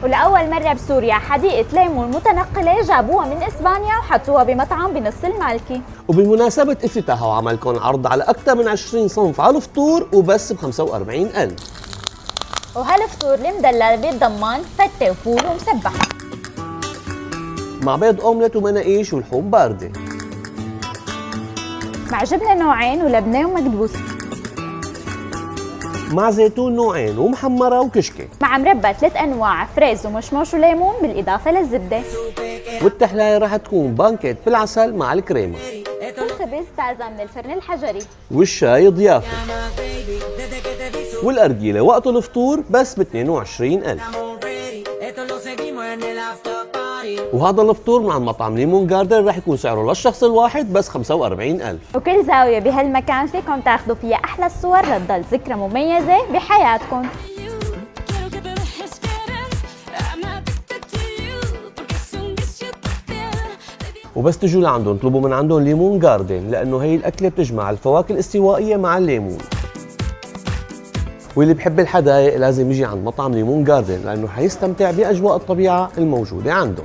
ولأول مرة بسوريا حديقة ليمون متنقلة جابوها من إسبانيا وحطوها بمطعم بنص المالكي. وبمناسبة افتتاحه عمل لكم عرض على أكثر من 20 صنف على الفطور وبس ب 45,000. وهالفطور المدلل بيتضمن فتة وفول ومسبح مع بيض أومليت ومناقيش ولحوم باردة، مع جبنة نوعين ولبنة ومكدوس، مع زيتون نوعين ومحمرة وكشكة، مع مربى 3 أنواع فريز ومشموش وليمون بالإضافة للزبدة. والتحلاية رح تكون بانكيت بالعسل مع الكريمة، والخبز طازة من الفرن الحجري، والشاي ضيافة، والأرجيلة وقت الفطور بس ب 22,000. وهذا الفطور مع المطعم ليمون جاردن رح يكون سعره للشخص الواحد بس 45,000. وكل زاوية بهالمكان فيكم تاخذوا فيها أحلى الصور لتضل ذكرى مميزة بحياتكم. وبس تجوا لعندهم اطلبوا من عندهم ليمون جاردن، لأنه هي الأكلة بتجمع الفواكه الاستوائية مع الليمون. واللي بحب الحدايق لازم يجي عند مطعم ليمون جاردن، لأنه حيستمتع بأجواء الطبيعة الموجودة عنده.